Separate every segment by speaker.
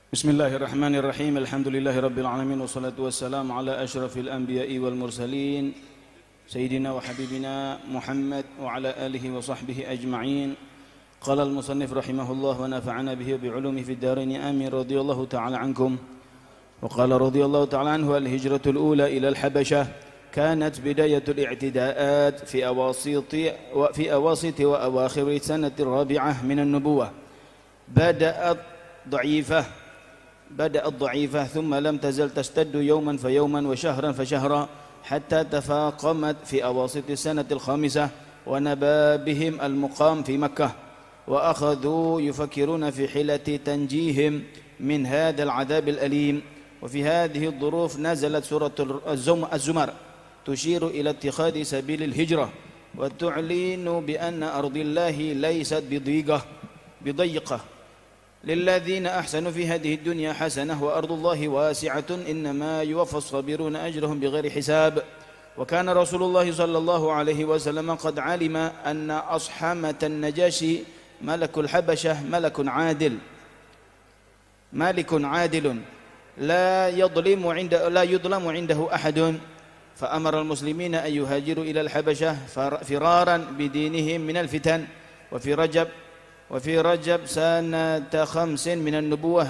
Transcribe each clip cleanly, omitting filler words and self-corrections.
Speaker 1: Bismillahirrahmanirrahim. Alhamdulillahirabbil alamin wassalatu wassalamu ala asyrafil anbiya'i wal mursalin sayyidina wa habibina Muhammad wa ala alihi wa sahbihi ajma'in. Qala al-musannif rahimahullah wa nafa'ana bihi wa bi 'ulumihi fid dharain amin. Radhiyallahu ta'ala ankum. Wa qala radhiyallahu ta'ala anhu al-hijratul ula ila al-Habasyah kanat bidayatul i'tida'at fi awasit wa awakhir sanati ar-rabi'ah min an-nubuwah. بدأت ضعيفة ثم لم تزل تشتد يوما فيوما وشهرا فشهرا حتى تفاقمت في أواسط السنة الخامسة ونبى بهم المقام في مكة وأخذوا يفكرون في حيلة تنجيهم من هذا العذاب الأليم. وفي هذه الظروف نزلت سورة الزمر تشير إلى اتخاذ سبيل الهجرة وتعلن بأن أرض الله ليست بضيقة للذين أحسنوا في هذه الدنيا حسنة وأرض الله واسعة إنما يوفى الصابرون أجرهم بغير حساب. وكان رسول الله صلى الله عليه وسلم قد علم أن أصحمة النجاشي ملك الحبشة مالك عادل لا يظلم عنده أحد فأمر المسلمين أن يهاجروا إلى الحبشة فرارا بدينهم من الفتن. وفي رجب سنة 5 من النبوة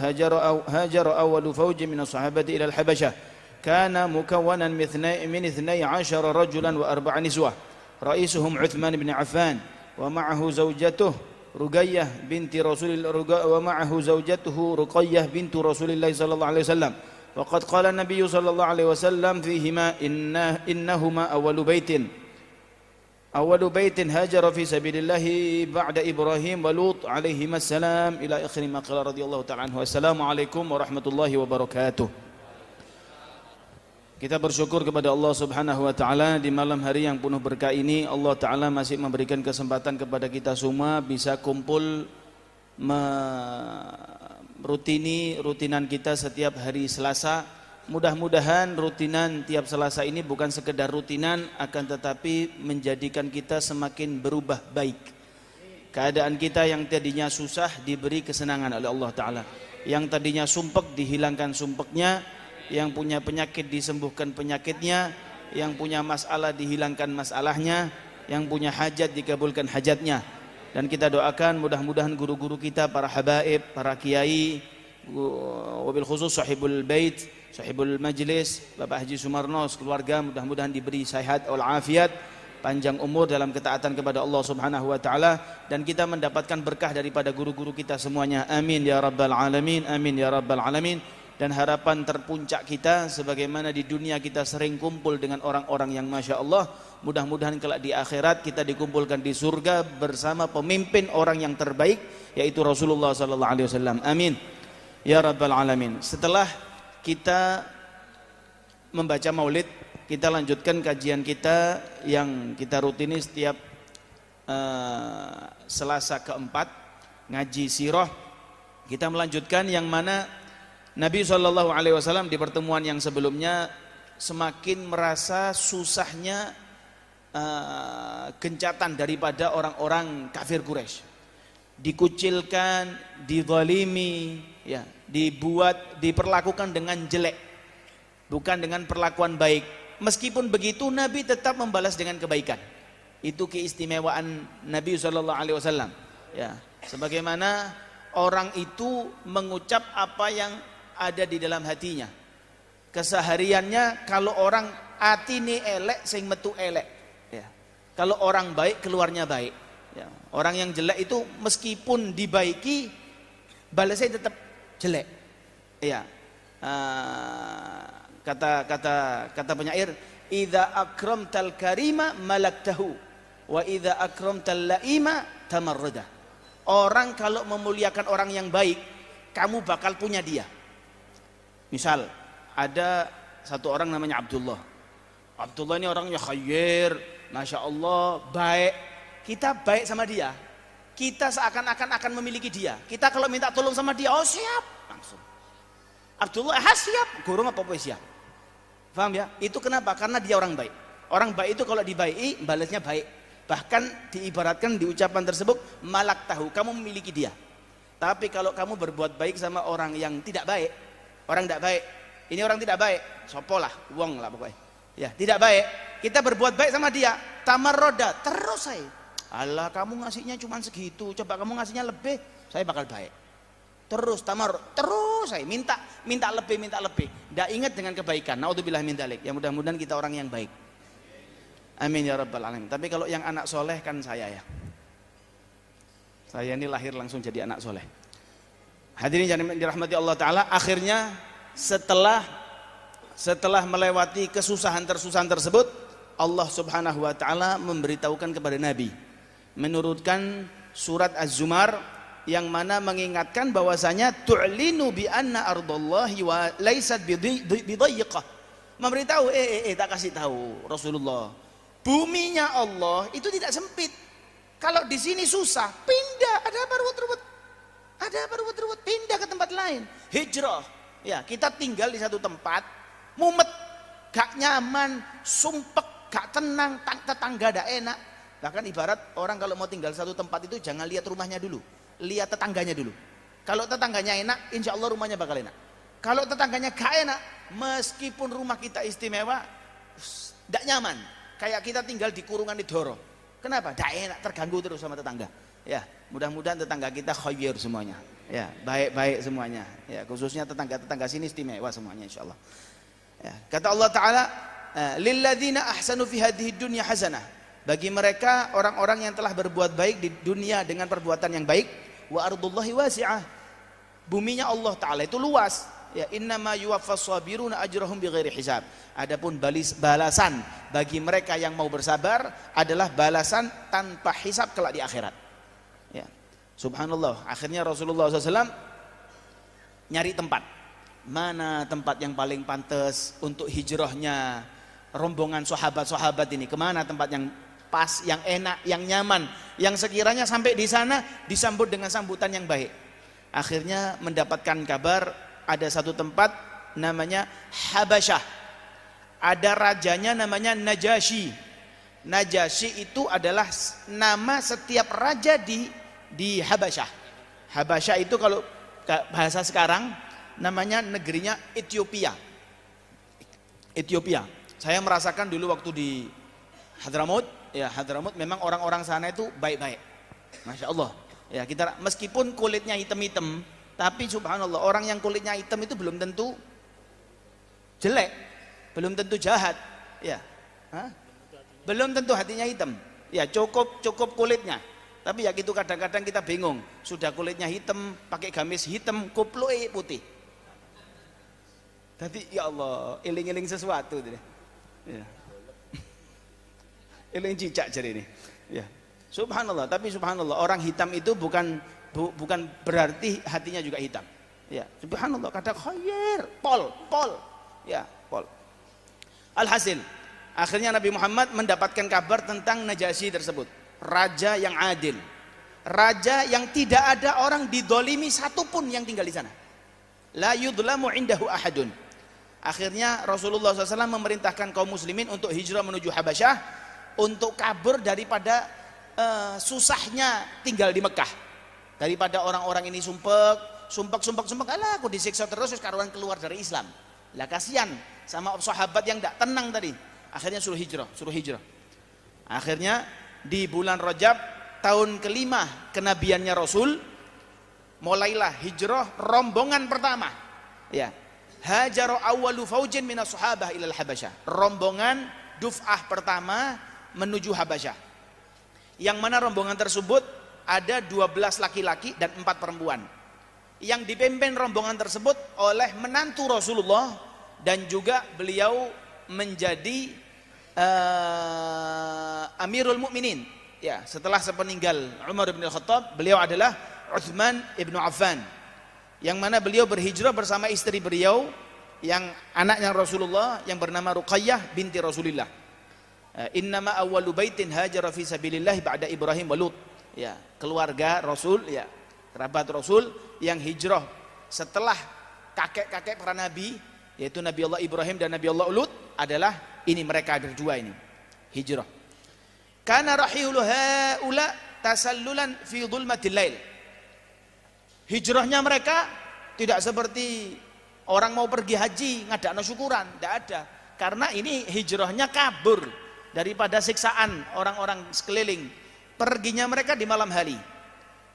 Speaker 1: هاجر أول فوج من الصحابة إلى الحبشة كان مكونا من 12 رجلا و4 نسوة رئيسهم عثمان بن عفان ومعه زوجته رقية بنت رسول الله صلى الله عليه وسلم. وقد قال النبي صلى الله عليه وسلم فيهما إنهما أول بيت هاجر في سبيل الله بعد إبراهيم ولوط عليهما السلام إلى آخر ما قال رضي الله تعالى عنه. Assalamualaikum warahmatullahi wabarakatuh. Kita bersyukur kepada Allah Subhanahu wa taala di malam hari yang penuh berkah ini. Allah taala masih memberikan kesempatan kepada kita semua bisa kumpul rutinan kita setiap hari Selasa. Mudah-mudahan rutinan tiap Selasa ini bukan sekedar rutinan, akan tetapi menjadikan kita semakin berubah baik. Keadaan kita yang tadinya susah diberi kesenangan oleh Allah Ta'ala, yang tadinya sumpek dihilangkan sumpeknya, yang punya penyakit disembuhkan penyakitnya, yang punya masalah dihilangkan masalahnya, yang punya hajat dikabulkan hajatnya. Dan kita doakan mudah-mudahan guru-guru kita, para habaib, para kiai, wabil khusus sahibul bait, sahibul majlis, Bapak Haji Sumarno, keluarga mudah-mudahan diberi sehat walafiat, panjang umur dalam ketaatan kepada Allah Subhanahu wa taala, dan kita mendapatkan berkah daripada guru-guru kita semuanya. Amin ya rabbal alamin, amin ya rabbal alamin. Dan harapan terpuncak kita, sebagaimana di dunia kita sering kumpul dengan orang-orang yang Masya Allah, mudah-mudahan kelak di akhirat kita dikumpulkan di surga bersama pemimpin orang yang terbaik, yaitu Rasulullah sallallahu alaihi wasallam. Amin ya rabbal alamin. Setelah kita membaca maulid, kita lanjutkan kajian kita yang kita rutini setiap Selasa keempat, ngaji sirah. Kita melanjutkan yang mana Nabi SAW di pertemuan yang sebelumnya semakin merasa susahnya gencatan daripada orang-orang kafir Quraisy. Dikucilkan, dizalimi, ya, diperlakukan dengan jelek, bukan dengan perlakuan baik. Meskipun begitu Nabi tetap membalas dengan kebaikan. Itu keistimewaan Nabi SAW. Ya, sebagaimana orang itu mengucap apa yang ada di dalam hatinya. Kesehariannya kalau orang hati ini elek sing metu elek. Ya. Kalau orang baik keluarnya baik. Ya. Orang yang jelek itu meskipun dibaiki balasnya tetap jelek. Iya. Kata penyair, idza akramtal karima malaktahu wa idza akramtal laima tamarrada. Orang kalau memuliakan orang yang baik, kamu bakal punya dia. Misal ada satu orang namanya Abdullah. Abdullah ini orangnya khair, Masya Allah, baik. Kita baik sama dia, kita seakan-akan akan memiliki dia. Kita kalau minta tolong sama dia, oh siap, langsung. Abdullah siap, gurung apa siap. Paham ya? Itu kenapa? Karena dia orang baik. Orang baik itu kalau dibaiki, balasnya baik. Bahkan diibaratkan di ucapan tersebut, malak tahu, kamu memiliki dia. Tapi kalau kamu berbuat baik sama orang yang tidak baik, orang tidak baik, ini orang tidak baik, sopo lah, wong lah pokoknya. Ya, tidak baik. Kita berbuat baik sama dia, tamarroda, terus saya. Allah, kamu ngasihnya cuma segitu, coba kamu ngasihnya lebih, saya bakal baik. Terus terus saya minta lebih. Tidak ingat dengan kebaikan. Naudzubillah min dzalik. Ya mudah-mudahan kita orang yang baik. Amin ya rabbal alamin. Tapi kalau yang anak soleh kan saya ya. Saya ini lahir langsung jadi anak soleh. Hadirin yang dirahmati Allah Ta'ala, akhirnya setelah melewati kesusahan tersebut, Allah Subhanahu wa Ta'ala memberitahukan kepada Nabi, menurutkan surat Az-Zumar yang mana mengingatkan bahwasanya tu'linu bi anna ardallahi wa laysat bidayyiqah. Memberitahu, tak kasih tahu Rasulullah, buminya Allah itu tidak sempit. Kalau di sini susah, pindah, ada apa ruwet, pindah ke tempat lain. Hijrah. Ya, kita tinggal di satu tempat, mumet, gak nyaman, sumpek, gak tenang, tetangga gak enak. Bahkan ibarat orang kalau mau tinggal satu tempat itu jangan lihat rumahnya dulu, lihat tetangganya dulu. Kalau tetangganya enak, insya Allah rumahnya bakal enak. Kalau tetangganya gak enak, meskipun rumah kita istimewa, gak nyaman. Kayak kita tinggal di kurungan di Doro. Kenapa? Gak enak, terganggu terus sama tetangga. Ya, mudah-mudahan tetangga kita khair semuanya. Ya, baik-baik semuanya. Ya, khususnya tetangga sini istimewa semuanya insyaallah. Ya, kata Allah Ta'ala, lilladzina ahsanu fi hadhihi dunya hasanah. Bagi mereka orang-orang yang telah berbuat baik di dunia dengan perbuatan yang baik, wa ardullahi wasi'ah. Buminya Allah Ta'ala itu luas. Ya, innama yuwaffas sabiruna ajrahum bighairi hisab. Adapun balasan bagi mereka yang mau bersabar adalah balasan tanpa hisab kelak di akhirat. Ya. Subhanallah, akhirnya Rasulullah SAW nyari tempat. Mana tempat yang paling pantas untuk hijrahnya rombongan sahabat-sahabat ini? Kemana tempat yang pas, yang enak, yang nyaman, yang sekiranya sampai di sana disambut dengan sambutan yang baik. Akhirnya mendapatkan kabar ada satu tempat namanya Habasyah. Ada rajanya namanya Najasyi. Najasyi itu adalah nama setiap raja di Habasyah. Habasyah itu kalau bahasa sekarang namanya negerinya Ethiopia. Ethiopia. Saya merasakan dulu waktu di Hadramaut, ya Hadramaut memang orang-orang sana itu baik-baik. Masya Allah. Ya, kita meskipun kulitnya hitam-hitam, tapi subhanallah orang yang kulitnya hitam itu belum tentu jelek, belum tentu jahat, ya, belum tentu hatinya hitam, ya cukup kulitnya. Tapi ya gitu kadang-kadang kita bingung, sudah kulitnya hitam, pakai gamis hitam, kupluk putih. Jadi ya Allah, iling-iling sesuatu, ya. Iling cicak jadi ini, ya. Subhanallah, tapi subhanallah orang hitam itu bukan berarti hatinya juga hitam. Ya, subhanallah kadang khair, pol. Ya, pol. Alhasil, akhirnya Nabi Muhammad mendapatkan kabar tentang Najasyi tersebut. Raja yang adil. Raja yang tidak ada orang didolimi satupun yang tinggal di sana. La yudlamu indahu ahadun. Akhirnya Rasulullah SAW memerintahkan kaum muslimin untuk hijrah menuju Habasyah, untuk kabur daripada susahnya tinggal di Mekah. Daripada orang-orang ini sumpek, alah aku disiksa terus karuan keluar dari Islam. Lah kasihan sama sahabat yang tidak tenang tadi. Akhirnya suruh hijrah. Akhirnya di bulan Rajab tahun kelima kenabiannya Rasul, mulailah hijrah rombongan pertama. Ya. Hajaru awwalu faujin minas sahabah ilal Habasyah. Rombongan duf'ah pertama menuju Habasyah. Yang mana rombongan tersebut ada 12 laki-laki dan 4 perempuan. Yang dipimpin rombongan tersebut oleh menantu Rasulullah dan juga beliau menjadi Amirul Mukminin. Ya, setelah sepeninggal Umar bin Khattab, beliau adalah Utsman ibnu Affan. Yang mana beliau berhijrah bersama istri beliau yang anaknya Rasulullah yang bernama Ruqayyah binti Rasulillah. Innama awwalu baitin hajara fi sabilillah ba'da Ibrahim wa Lut. Ya, keluarga Rasul, ya, kerabat Rasul yang hijrah setelah kakek-kakek para nabi, yaitu Nabi Allah Ibrahim dan Nabi Allah Lut, adalah ini mereka berdua ini hijrah. Kana rahihul haula tasallulan fi dhulmatil lail. Hijrahnya mereka tidak seperti orang mau pergi haji ngadakno syukuran, tidak ada. Karena ini hijrahnya kabur daripada siksaan orang-orang sekeliling. Perginya mereka di malam hari.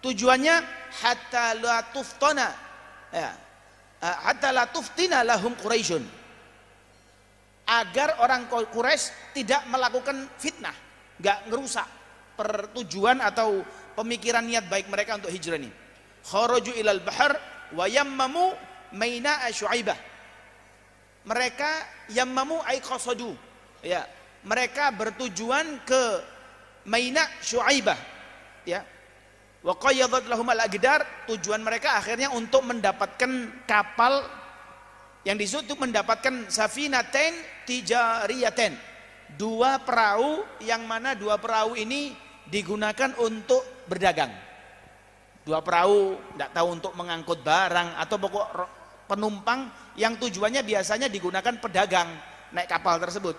Speaker 1: Tujuannya hatta la tuftana, ya, hatta la tuftina lahum Quraisyun, agar orang Quraisy tidak melakukan fitnah, nggak ngerusak pertujuan atau pemikiran niat baik mereka untuk hijrah ini. Kharaju ilal bahar wa yammamu maina Syuaibah. Mereka yammamu ay qasadu, ya, mereka bertujuan ke Maina Syuaibah, ya. Wa qayyadat lahum al-aqdar, tujuan mereka akhirnya untuk mendapatkan kapal yang disebut mendapatkan safinatain tijariyatain, dua perahu yang mana dua perahu ini digunakan untuk berdagang. Dua perahu tidak tahu untuk mengangkut barang atau pokok penumpang yang tujuannya biasanya digunakan pedagang naik kapal tersebut.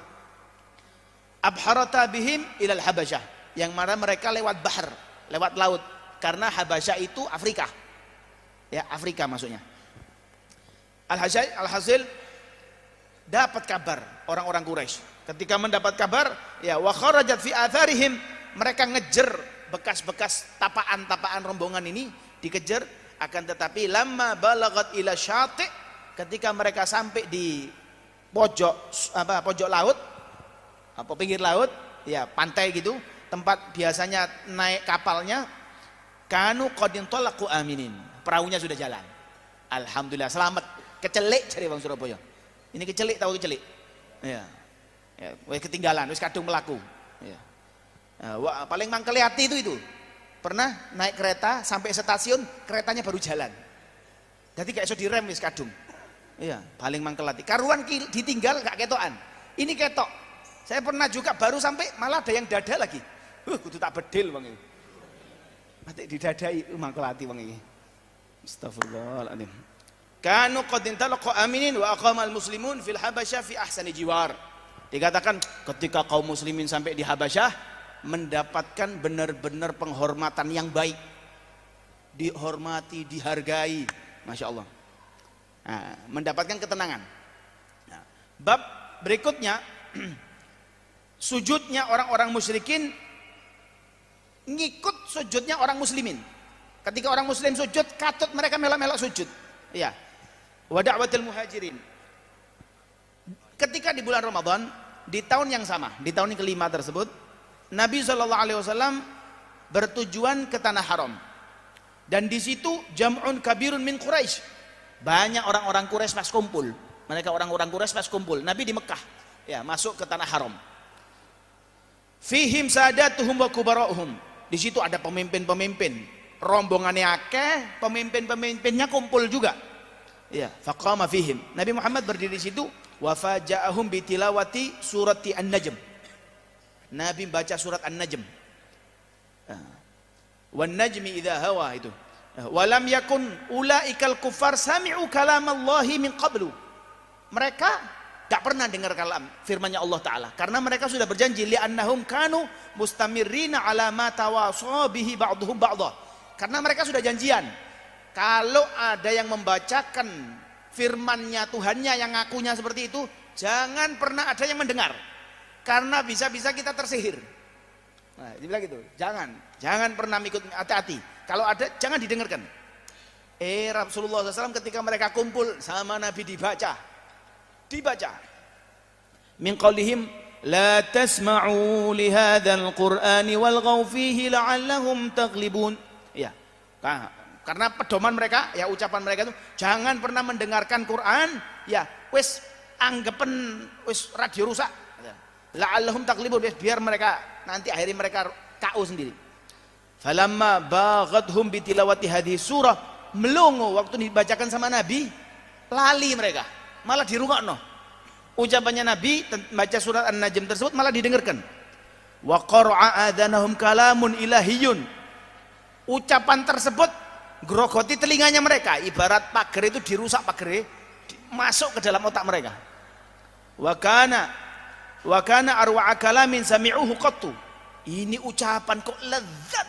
Speaker 1: Abharata bihim ilal Habasyah, yang mana mereka lewat bahar, lewat laut, karena Habasyah itu Afrika, ya, Afrika maksudnya. Alhasil dapat kabar orang-orang Quraisy. Ketika mendapat kabar, ya, wa kharajat fi atharihim, mereka ngejar bekas-bekas tapaan-tapaan rombongan ini, dikejar. Akan tetapi lamma balagat ila syati', ketika mereka sampai di pojok laut, apa pinggir laut, ya, pantai gitu, tempat biasanya naik kapalnya, kanu qad intalaqu aminin, perahunya sudah jalan. Alhamdulillah, selamat. Kecelik cari bang Surabaya. Ini kecelik, tahu kecelik? Ya. Ya, wis ketinggalan, wis kadung melaku. Ya. Wah, paling mangkel hati itu. Pernah naik kereta sampai stasiun, keretanya baru jalan. Jadi gak iso direm wis kadung. Iya, paling mangkel hati. Karuan ditinggal gak ketokan. Ini ketok. Saya pernah juga baru sampai malah ada yang dada lagi. Kudu tak bedil bang ini. Mati didadai mangkel hati bang ini. Astagfirullahaladzim. Kanu qad intalaqu aminin wa aqamal muslimun fil Habasyah fi ahsani jiwar. Dikatakan ketika kaum muslimin sampai di Habasyah mendapatkan benar-benar penghormatan yang baik, dihormati, dihargai, masya Allah. Nah, mendapatkan ketenangan. Nah, bab berikutnya sujudnya orang-orang musyrikin ngikut sujudnya orang muslimin. Ketika orang muslim sujud, katut mereka melak-melak sujud. Ya. Wa da'watil muhajirin. Ketika di bulan Ramadan, di tahun yang sama, di tahun yang kelima tersebut, Nabi SAW bertujuan ke tanah haram. Dan di situ jam'un kabirun min Quraisy. Banyak orang-orang Quraisy pas kumpul. Mereka orang-orang Quraisy pas kumpul. Nabi di Mekah, ya, masuk ke tanah haram. Fihim sadatuhum wa kubara'uhum. Di situ ada pemimpin-pemimpin, rombongannya akeh, pemimpin-pemimpinnya kumpul juga. Ya, faqama fihim. Nabi Muhammad berdiri di situ, wa faja'ahum bitilawati surati An-Najm. Nabi baca surat An-Najm. Wan najmi idza hawa itu. Wa lam yakun ulaikal kuffar sami'u kalamallahi min qablu. Mereka gak pernah dengar kalam firman-Nya Allah Ta'ala, karena mereka sudah berjanji li'annahum kanu mustamirrina ala ma tawasa bihi ba'duhum ba'dha. Karena mereka sudah janjian, kalau ada yang membacakan firman-Nya Tuhannya yang ngakunya seperti itu, jangan pernah ada yang mendengar, karena bisa-bisa kita tersihir. Nah, dia bilang gitu, jangan pernah ikut, hati-hati. Kalau ada jangan didengarkan. Rasulullah SAW ketika mereka kumpul sama Nabi dibaca min qaulihim la tasma'u li hadzal qur'ani walghaw fihi la'allahum taghlibun. Ya, karena pedoman mereka, ya, ucapan mereka itu jangan pernah mendengarkan Quran, ya, wis anggapan wis radio rusak, ya. La'allahum taghlibun, biar mereka nanti akhirnya mereka KO sendiri. Falamma baghathum bitilawati hadhihi surah, melongo waktu dibacakan sama Nabi, lali mereka, malah dirungokno ucapannya Nabi baca surat An-Najm tersebut, malah didengarkan. Wa qara'a adhanahum kalamun ilahiyun. Ucapan tersebut grogoti telinganya mereka, ibarat pagar itu dirusak pagar, masuk ke dalam otak mereka. Wa kana arwa'a kalamin sami'uhu qattu. Ini ucapan kok lezat.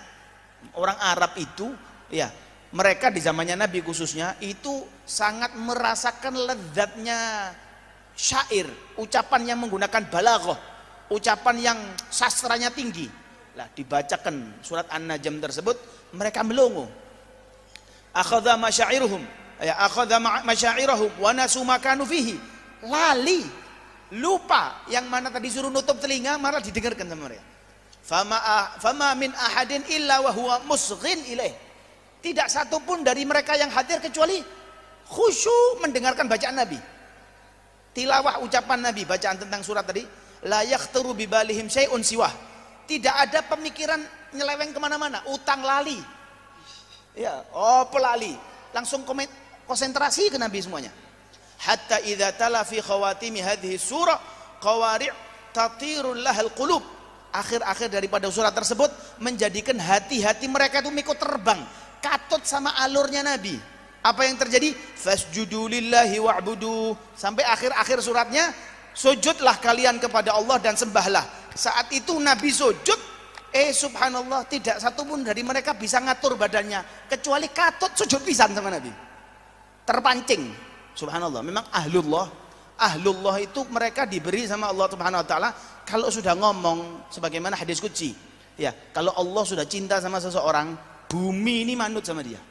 Speaker 1: Orang Arab itu, ya, Mereka di zamannya Nabi khususnya itu sangat merasakan lezatnya syair, ucapan yang menggunakan balaghah, ucapan yang sastranya tinggi. Lah dibacakan surat An-Najm tersebut, mereka melongo. Akhadha masyairuhum, ya akhadha masyairahum wa nasu makanu fihi. Lali, lupa yang mana tadi suruh nutup telinga malah didengarkan sama mereka. Fama min ahadin illa wa huwa musghin ilaih. Tidak satu pun dari mereka yang hadir kecuali khusyuk mendengarkan bacaan Nabi. Tilawah ucapan Nabi, bacaan tentang surat tadi, la yakhtaru bi balihim syai'un siwah. Tidak ada pemikiran nyeleweng kemana-mana, utang lali. Ya, pelali. Langsung konsentrasi ke Nabi semuanya. Hatta idza tala fi khawatimi hadhihi surah qawari' tatirul lahal qulub. Akhir-akhir daripada surat tersebut menjadikan hati-hati mereka itu ikut terbang, katut sama alurnya Nabi. Apa yang terjadi? Fasjudu lillahi wa'budu. Sampai akhir-akhir suratnya, sujudlah kalian kepada Allah dan sembahlah. Saat itu Nabi sujud, subhanallah, tidak satu pun dari mereka bisa ngatur badannya kecuali katut sujud pisan sama Nabi. Terpancing. Subhanallah, memang ahlullah itu mereka diberi sama Allah Subhanahu wa taala kalau sudah ngomong sebagaimana hadis qudsi. Ya, kalau Allah sudah cinta sama seseorang, bumi ini manut sama dia.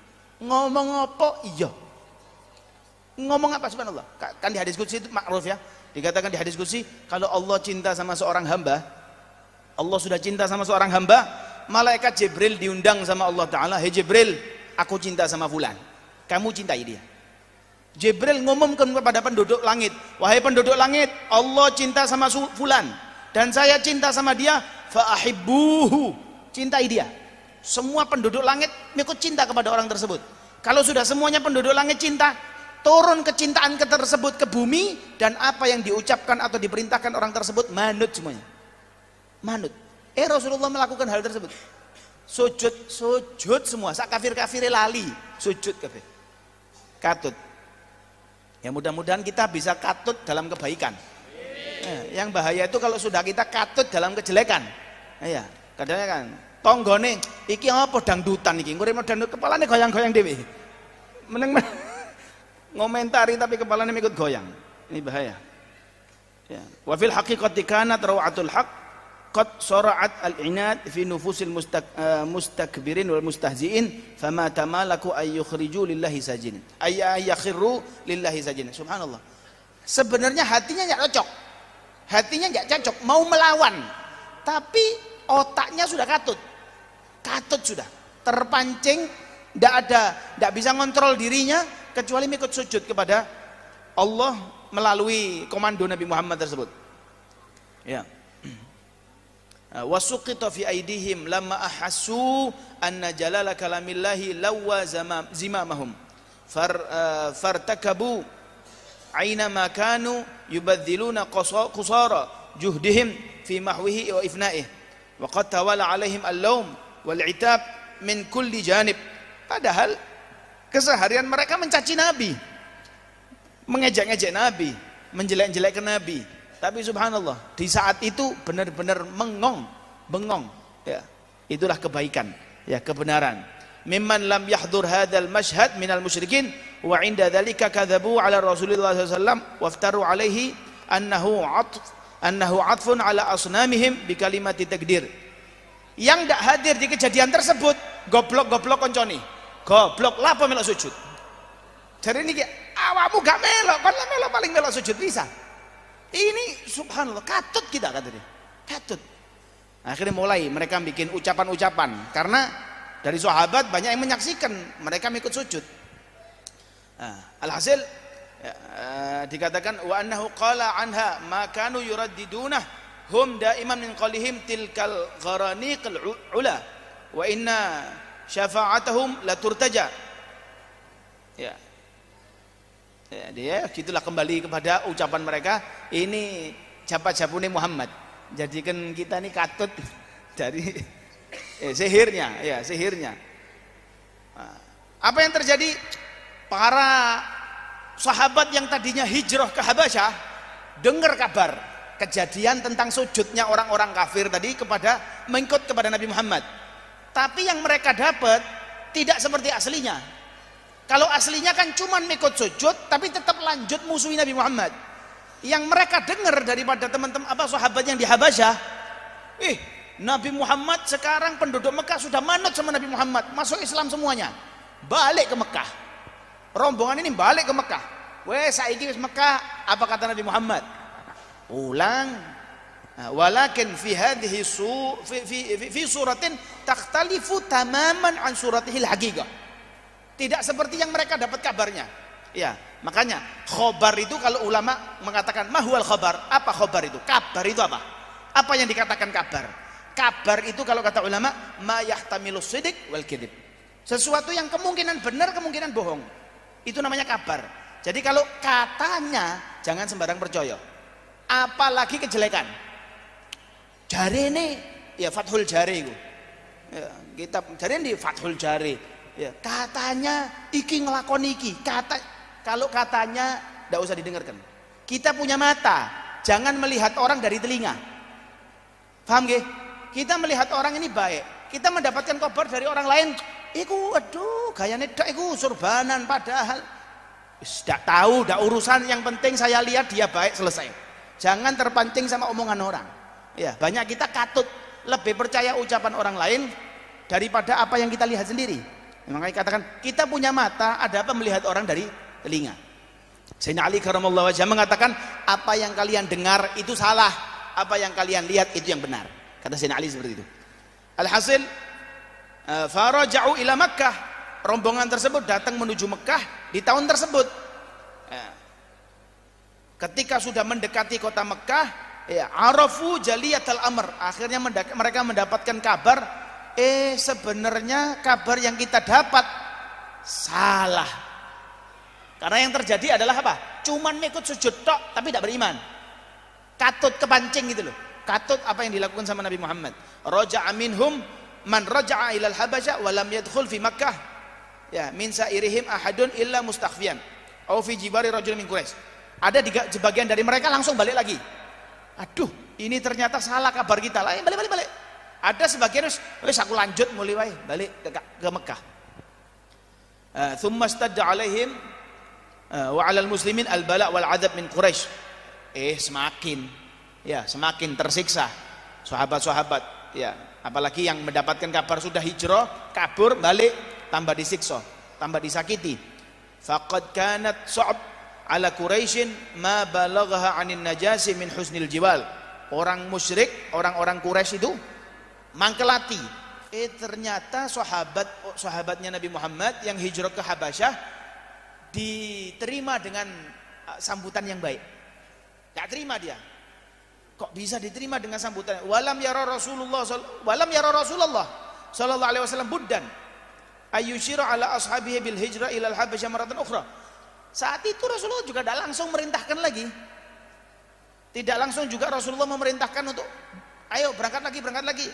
Speaker 1: Ngomong apa? Iya. Ngomong apa? Subhanallah. Kan di hadis qudsi itu ma'ruf ya. Dikatakan di hadis qudsi, kalau Allah cinta sama seorang hamba, Allah sudah cinta sama seorang hamba, malaikat Jibril diundang sama Allah Ta'ala, "Hei Jibril, aku cinta sama fulan, kamu cintai dia." Jibril ngumumkan kepada penduduk langit, "Wahai penduduk langit, Allah cinta sama fulan dan saya cinta sama dia, fa'ahibbuhu." Cintai dia. Semua penduduk langit ikut cinta kepada orang tersebut. Kalau sudah semuanya penduduk langit cinta, turun kecintaan tersebut ke bumi, dan apa yang diucapkan atau diperintahkan orang tersebut manut semuanya. Manut. Rasulullah melakukan hal tersebut. Sujud semua. Sak kafir-kafir lali, sujud kafir. Katut. Ya mudah-mudahan kita bisa katut dalam kebaikan. Yang bahaya itu kalau sudah kita katut dalam kejelekan. Ya, kadang-kadang kan tonggone iki apa dangdutan iki, ngurip dangdut kepalane goyang-goyang dhewe. Meneng ngomentari tapi kepalanya ikut goyang. Ini bahaya. Ya. Wa fil haqiqati kanat rawatul haq qad sara'at al-inad fi nufusil mustakbirin wal mustahzi'in fama tamalaku ay yukhriju lillahi sajin ay yakhiru lillahi sajin. Subhanallah. Sebenarnya hatinya enggak cocok. Hatinya enggak cocok, mau melawan. Tapi otaknya sudah katut. Katut sudah. Terpancing, enggak bisa ngontrol dirinya kecuali ikut sujud kepada Allah melalui komando Nabi Muhammad tersebut. Ya. Wasuqita fi aidihim lamma ahassu anna jalala kalamillahi lawa zimamahum fartakabu aina ma kanu yubadziluna qusara juhdihim fi mahwihi wa ifna'ih wa qad tawala alaihim al-lawm wal itab min kulli janib. Padahal keseharian mereka mencaci Nabi, mengejek-ngejek Nabi, menjelek-jelekkan Nabi. Tapi subhanallah, di saat itu benar-benar bengong. Ya, itulah kebaikan, ya kebenaran. Mimman lam yahdur hadzal mashhad minal musyrikin wa inda dzalika kadzabu ala Rasulillah sallallahu alaihi wasallam waftaru alaihi annahu atfun ala asnamihim bi kalimati takdir. Yang tidak hadir di kejadian tersebut, goblok konconi. Goblok lah apa melok sujud. Jadi ini awakmu gak melok, kan melok paling melok sujud bisa. Ini subhanallah, katut kita kata dia. Katut. Akhirnya mulai mereka bikin ucapan-ucapan karena dari sahabat banyak yang menyaksikan mereka ikut sujud. Alhasil dikatakan wa annahu qala anha ma kanu yuraddiduna hum daiman min qalihim tilkal gharaniqal ula wa inna syafa'atahum la turtaja. Ya. Ya, dia gitulah kembali kepada ucapan mereka, ini japat-japune Muhammad. Jadikan kita ini katut dari sihirnya, ya sihirnya. Apa yang terjadi? Para sahabat yang tadinya hijrah ke Habasyah dengar kabar kejadian tentang sujudnya orang-orang kafir tadi kepada mengikut kepada Nabi Muhammad. Tapi yang mereka dapat Tidak seperti aslinya. Kalau aslinya kan cuman ikut sujud tapi tetap lanjut musuhi Nabi Muhammad. Yang mereka dengar daripada teman-teman sahabat yang di Habasyah, Nabi Muhammad sekarang penduduk Mekah sudah manut sama Nabi Muhammad, masuk Islam semuanya. Balik ke Mekah. Rombongan ini balik ke Mekah. Saiki wis Mekah, apa kata Nabi Muhammad? Ulang. Walakin fi hadhihi fi suratin takhtalifu tamaman an suratihil haqiqah. Tidak seperti yang mereka dapat kabarnya. Ya, makanya khobar itu kalau ulama mengatakan mahwal khobar, apa khobar itu? Kabar itu apa? Apa yang dikatakan kabar? Kabar itu kalau kata ulama ma yahtamilus sidq wal kadzib. Sesuatu yang kemungkinan benar, kemungkinan bohong. Itu namanya kabar. Jadi kalau katanya jangan sembarang percaya. Apalagi kejelekan. Jari ini ya Fathul Jari itu. Ya, kitab jari ini Fathul Jari. Ya, katanya iki ngelakoni iki. Kalau katanya tidak usah didengarkan. Kita punya mata, jangan melihat orang dari telinga. Paham gak? Kita melihat orang ini baik. Kita mendapatkan kabar dari orang lain. Iku aduh gayane dak iku surbanan padahal tidak tahu, tidak urusan, yang penting saya lihat dia baik, selesai. Jangan terpancing sama omongan orang. Ya, banyak kita katut lebih percaya ucapan orang lain daripada apa yang kita lihat sendiri. Makanya katakan kita punya mata, ada apa melihat orang dari telinga. Sayyidina Ali karramallahu wajhah mengatakan apa yang kalian dengar itu salah, apa yang kalian lihat itu yang benar. Kata Sayyidina Ali seperti itu. Alhasil faraja'u ila Makkah, rombongan tersebut datang menuju Mekah di tahun tersebut. Ketika sudah mendekati kota Mekah, arafu jaliyatal amr, akhirnya mereka mendapatkan kabar, sebenarnya kabar yang kita dapat salah. Karena yang terjadi adalah apa? Cuman ikut sujud tok tapi tidak beriman. Katut kepancing gitu loh. Katut apa yang dilakukan sama Nabi Muhammad. Raja'a minhum man raja'a ilal habasyah wa lam yadkhul fi Makkah. Ya, min sa'irihim ahadun illa mustakhfiyan au fi jibari rajul min Quraisy. Ada sebagian dari mereka langsung balik lagi. Aduh, ini ternyata salah kabar kita. Lah, balik. Ada sebagian wis aku lanjut mulai wae balik ke Mekah. Thumma stadda alaihim wa 'alal muslimin al-bala' wal 'adzab min Quraisy. Semakin tersiksa sahabat-sahabat, ya, apalagi yang mendapatkan kabar sudah hijrah, kabur, balik, tambah disiksa, tambah disakiti. Faqad kanat su'ab ala Quraisyin ma balaghaha 'anin najasi min husnil jiwal. Orang musyrik, orang-orang Quraisy itu mangkelati. Ternyata sahabatnya Nabi Muhammad yang hijrah ke Habasyah diterima dengan sambutan yang baik. Tidak terima dia. Kok bisa diterima dengan sambutan? Walam yara Rasulullah sallallahu alaihi wasallam buddan ayyushira ala ashabihi bil hijrah ila al Habasyah maratan ukhra. Saat itu Rasulullah juga tidak langsung merintahkan lagi. Tidak langsung juga Rasulullah memerintahkan untuk ayo berangkat lagi.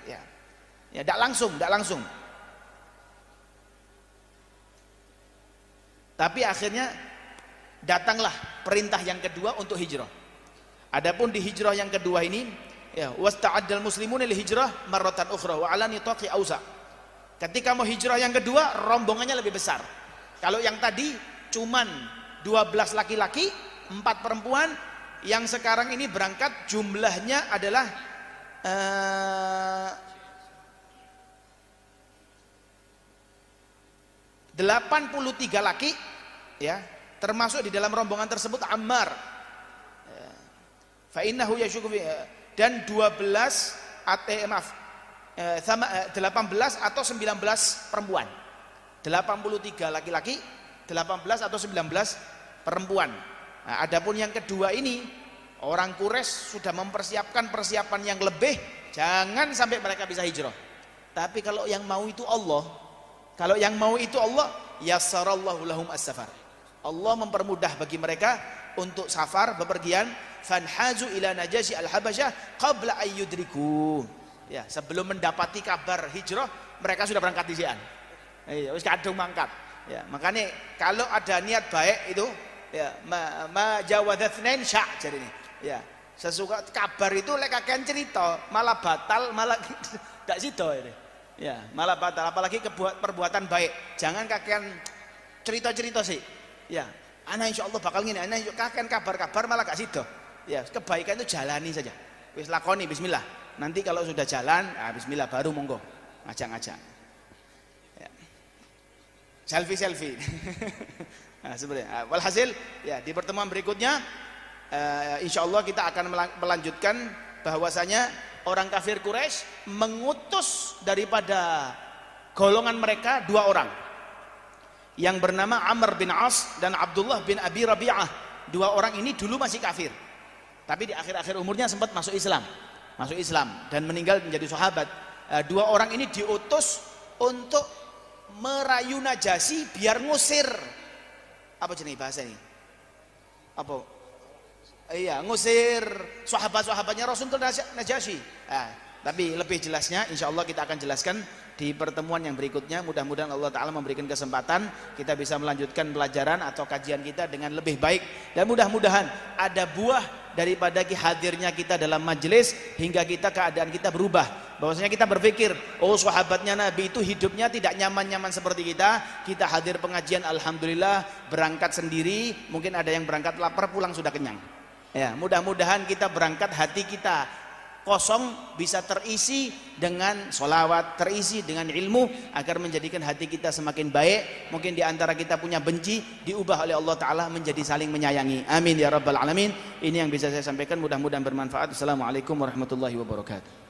Speaker 1: Ya, tidak langsung. Tapi akhirnya datanglah perintah yang kedua untuk hijrah. Adapun di hijrah yang kedua ini, ya, wasta'addal muslimun lil hijrah marratan ukhra wa 'ala nitaqi ausa. Ketika mau hijrah yang kedua, rombongannya lebih besar. Kalau yang tadi cuman 12 laki-laki, 4 perempuan, yang sekarang ini berangkat jumlahnya adalah 83 laki, ya, termasuk di dalam rombongan tersebut Ammar, fa innahu yashuku, dan 18 atau 19 perempuan. 83 laki-laki, 18 atau 19 perempuan. Nah, adapun yang kedua ini, orang Quraisy sudah mempersiapkan persiapan yang lebih, jangan sampai mereka bisa hijrah. Tapi kalau yang mau itu Allah, yassarallahu lahum as-safar. Allah mempermudah bagi mereka untuk safar, bepergian. Fanhazu ila najasyi al-habasyah qabla ayyudriku. Ya, sebelum mendapati kabar hijrah, mereka sudah berangkat disian. Wis kadung mangkat. Ya, makanya kalau ada niat baik itu, ya, ma jawadatnain sya' jadi ini. Ya, sesuka kabar itu lek kakean cerita, malah batal, malah ndak sida ini. Ya, malah batal. Apalagi perbuatan baik. Jangan kakean cerita-cerita sih. Ya, ana insya Allah bakal gini, ana kakean kabar-kabar malah gak sido. Ya, kebaikan itu jalani saja. Wis lakoni bismillah. Nanti kalau sudah jalan, bismillah baru monggo ngajak-ngajak. Ya. Selfie. Nah, sebenarnya. Walhasil, ya di pertemuan berikutnya, insya Allah kita akan melanjutkan bahwasanya orang kafir Quraisy mengutus daripada golongan mereka 2 orang yang bernama Amr bin As dan Abdullah bin Abi Rabi'ah. 2 orang ini dulu masih kafir, tapi di akhir-akhir umurnya sempat masuk Islam dan meninggal menjadi sahabat. 2 orang ini diutus untuk merayu Najasyi biar ngusir, apa jenis bahasa ini, apa, iya, ngusir sahabat-sahabatnya Rasul ke Najasyi. Tapi lebih jelasnya insya Allah kita akan jelaskan di pertemuan yang berikutnya. Mudah-mudahan Allah Ta'ala memberikan kesempatan kita bisa melanjutkan pelajaran atau kajian kita dengan lebih baik, dan mudah-mudahan ada buah daripada hadirnya kita dalam majelis hingga keadaan kita berubah. Bahwasanya kita berpikir, oh sahabatnya Nabi itu hidupnya tidak nyaman-nyaman seperti kita hadir pengajian alhamdulillah, berangkat sendiri, mungkin ada yang berangkat lapar pulang sudah kenyang. Ya, mudah-mudahan kita berangkat hati kita kosong bisa terisi dengan sholawat, terisi dengan ilmu, agar menjadikan hati kita semakin baik. Mungkin di antara kita punya benci, diubah oleh Allah Ta'ala menjadi saling menyayangi. Amin ya rabbal alamin. Ini yang bisa saya sampaikan, mudah-mudahan bermanfaat. Assalamualaikum warahmatullahi wabarakatuh.